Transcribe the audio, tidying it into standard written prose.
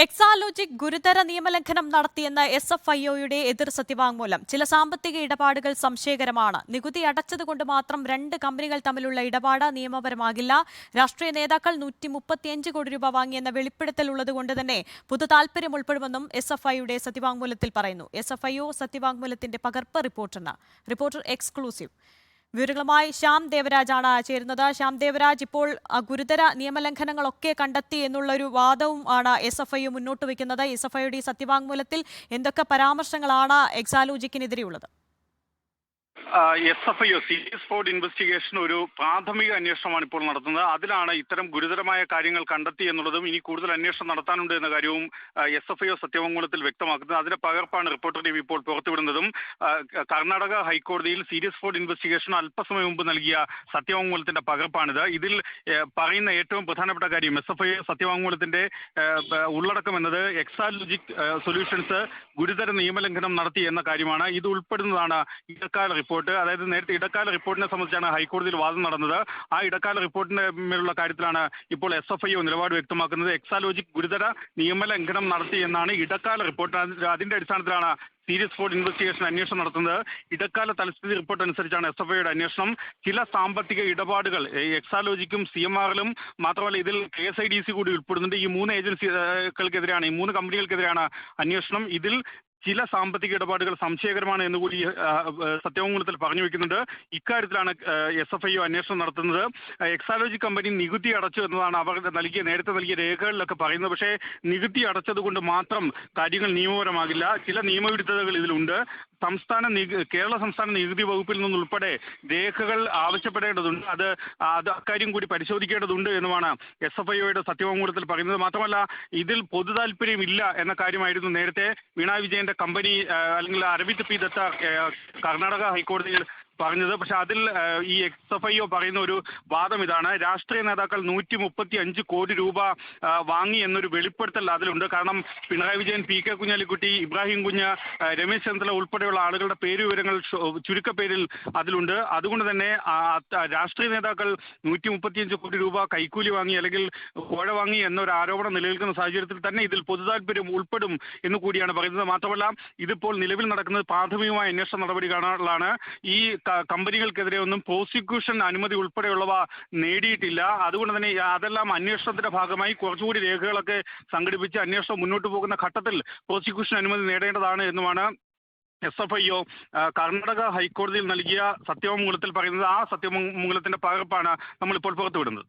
എക്സാലോജിക് ഗുരുതര നിയമലംഘനം നടത്തിയെന്ന SFIOയുടെ എതിർ സത്യവാങ്മൂലം. ചില സാമ്പത്തിക ഇടപാടുകൾ സംശയകരമാണ്. നികുതി അടച്ചതുകൊണ്ട് മാത്രം രണ്ട് കമ്പനികൾ തമ്മിലുള്ള ഇടപാട് നിയമപരമാകില്ല. രാഷ്ട്രീയ നേതാക്കൾ 135 കോടി രൂപ വാങ്ങിയെന്ന വെളിപ്പെടുത്തൽ ഉള്ളതുകൊണ്ട് തന്നെ പൊതു താൽപര്യം ഉൾപ്പെടുമെന്നും SFIയുടെ സത്യവാങ്മൂലത്തിൽ പറയുന്നു. SFIO സത്യവാങ്മൂലത്തിന്റെ പകർപ്പ് റിപ്പോർട്ടർ എക്സ്ക്ലൂസീവ്. വിവരങ്ങളുമായി ശ്യാം ദേവരാജാണ് ചേരുന്നത്. ശ്യാം ദേവരാജ്, ഇപ്പോൾ ഗുരുതര നിയമലംഘനങ്ങളൊക്കെ കണ്ടെത്തി എന്നുള്ളൊരു വാദവും ആണ് SFIO മുന്നോട്ട് വയ്ക്കുന്നത്. SFIയുടെ സത്യവാങ്മൂലത്തിൽ എന്തൊക്കെ പരാമർശങ്ങളാണ് എക്സാലോജിക്കിനെതിരെയുള്ളത്? SFIO സീരീസ് ഫ്രോഡ് ഇൻവെസ്റ്റിഗേഷൻ ഒരു പ്രാഥമിക അന്വേഷണമാണ് ഇപ്പോൾ നടത്തുന്നത്. അതിലാണ് ഇത്തരം ഗുരുതരമായ കാര്യങ്ങൾ കണ്ടെത്തി എന്നുള്ളതും ഇനി കൂടുതൽ അന്വേഷണം നടത്താനുണ്ട് എന്ന കാര്യവും SFIO സത്യവാങ്മൂലത്തിൽ വ്യക്തമാക്കുന്നത്. അതിന്റെ പകർപ്പാണ് റിപ്പോർട്ടർ ടിവി ഇപ്പോൾ പുറത്തുവിടുന്നതും. കർണാടക ഹൈക്കോടതിയിൽ സീരീസ് ഫ്രോഡ് ഇൻവെസ്റ്റിഗേഷൻ അല്പസമയം മുമ്പ് നൽകിയ സത്യവാങ്മൂലത്തിന്റെ പകർപ്പാണിത്. ഇതിൽ പറയുന്ന ഏറ്റവും പ്രധാനപ്പെട്ട കാര്യം SFIO സത്യവാങ്മൂലത്തിന്റെ ഉള്ളടക്കം എന്നത് എക്സാലോജിക് സൊല്യൂഷൻസ് ഗുരുതര നിയമലംഘനം നടത്തി എന്ന കാര്യമാണ്. ഇത് ഉൾപ്പെടുന്നതാണ് ഇടക്കാല റിപ്പോർട്ട്. അതായത് നേരത്തെ ഇടക്കാല റിപ്പോർട്ടിനെ സംബന്ധിച്ചാണ് ഹൈക്കോടതിയിൽ വാദം നടന്നത്. ആ ഇടക്കാല റിപ്പോർട്ടിന്റെ മേലുള്ള കാര്യത്തിലാണ് ഇപ്പോൾ SFIO നിലപാട് വ്യക്തമാക്കുന്നത്. എക്സാലോജിക് ഗുരുതര നിയമലംഘനം നടത്തി എന്നാണ് ഇടക്കാല റിപ്പോർട്ട്. അതിന്റെ അടിസ്ഥാനത്തിലാണ് സീരീസ് ഫ്രോഡ് ഇൻവെസ്റ്റിഗേഷൻ അന്വേഷണം നടത്തുന്നത്. ഇടക്കാല തലസ്ഥിതി റിപ്പോർട്ട് അനുസരിച്ചാണ് SFIയുടെ അന്വേഷണം. ചില സാമ്പത്തിക ഇടപാടുകൾ എക്സാലോജിക്കും CMRലും മാത്രമല്ല ഇതിൽ KSIDC കൂടി ഉൾപ്പെടുന്നുണ്ട്. ഈ മൂന്ന് ഏജൻസികൾക്കെതിരെയാണ്, ഈ മൂന്ന് കമ്പനികൾക്കെതിരെയാണ് അന്വേഷണം. ഇതിൽ ചില സാമ്പത്തിക ഇടപാടുകൾ സംശയകരമാണ് എന്നുകൂടി സത്യവാങ്മൂലത്തിൽ പറഞ്ഞു വെക്കുന്നുണ്ട്. ഇക്കാര്യത്തിലാണ് SFIO അന്വേഷണം നടത്തുന്നത്. എക്സാലോജി കമ്പനി നികുതി അടച്ചു എന്നതാണ് അവർ നേരത്തെ നൽകിയ രേഖകളിലൊക്കെ പറയുന്നത്. പക്ഷേ നികുതി അടച്ചതുകൊണ്ട് മാത്രം കാര്യങ്ങൾ നിയമപരമാകില്ല. ചില നിയമവിരുദ്ധതകൾ ഇതിലുണ്ട്. കേരള സംസ്ഥാന നികുതി വകുപ്പിൽ നിന്നുൾപ്പെടെ രേഖകൾ ആവശ്യപ്പെടേണ്ടതുണ്ട്. അത് അക്കാര്യം കൂടി പരിശോധിക്കേണ്ടതുണ്ട് എന്നുമാണ് SFIOയുടെ സത്യവാങ്മൂലത്തിൽ പറയുന്നത്. മാത്രമല്ല ഇതിൽ പൊതു താല്പര്യമില്ല എന്ന കാര്യമായിരുന്നു നേരത്തെ പിണറായി വിജയന്റെ കമ്പനി അല്ലെങ്കിൽ അരവിന്ദ് പി ദത്ത കർണാടക ഹൈക്കോടതിയിൽ പറഞ്ഞത്. പക്ഷെ അതിൽ ഈ SFIO പറയുന്ന ഒരു വാദം ഇതാണ്: രാഷ്ട്രീയ നേതാക്കൾ 135 കോടി രൂപ വാങ്ങി എന്നൊരു വെളിപ്പെടുത്തൽ അതിലുണ്ട്. കാരണം പിണറായി വിജയൻ, PK കുഞ്ഞാലിക്കുട്ടി, ഇബ്രാഹിം കുഞ്ഞ്, രമേശ് ചെന്നിത്തല ഉൾപ്പെടെയുള്ള ആളുകളുടെ പേര് വിവരങ്ങൾ ചുരുക്കപ്പേരിൽ അതിലുണ്ട്. അതുകൊണ്ട് തന്നെ രാഷ്ട്രീയ നേതാക്കൾ 135 കോടി രൂപ കൈക്കൂലി വാങ്ങി അല്ലെങ്കിൽ കോഴ വാങ്ങി എന്നൊരു ആരോപണം നിലനിൽക്കുന്ന സാഹചര്യത്തിൽ തന്നെ ഇതിൽ പൊതു താല്പര്യം ഉൾപ്പെടും എന്ന് കൂടിയാണ് പറയുന്നത്. മാത്രമല്ല ഇതിപ്പോൾ നിലവിൽ നടക്കുന്നത് പ്രാഥമികമായ അന്വേഷണ നടപടികളാണ്. ഈ കമ്പനികൾക്കെതിരെ ഒന്നും പ്രോസിക്യൂഷൻ അനുമതി ഉൾപ്പെടെയുള്ളവ നേടിയിട്ടില്ല. അതുകൊണ്ട് തന്നെ അതെല്ലാം അന്വേഷണത്തിന്റെ ഭാഗമായി കുറച്ചുകൂടി രേഖകളൊക്കെ സംഘടിപ്പിച്ച് അന്വേഷണം മുന്നോട്ട് പോകുന്ന ഘട്ടത്തിൽ പ്രോസിക്യൂഷൻ അനുമതി നേടേണ്ടതാണ് എന്നുമാണ് SFIO കർണാടക ഹൈക്കോടതിയിൽ നൽകിയ സത്യവാങ്മൂലത്തിൽ പറയുന്നത്. ആ സത്യവാങ്മൂലത്തിന്റെ പകർപ്പാണ് നമ്മളിപ്പോൾ പുറത്തുവിടുന്നത്.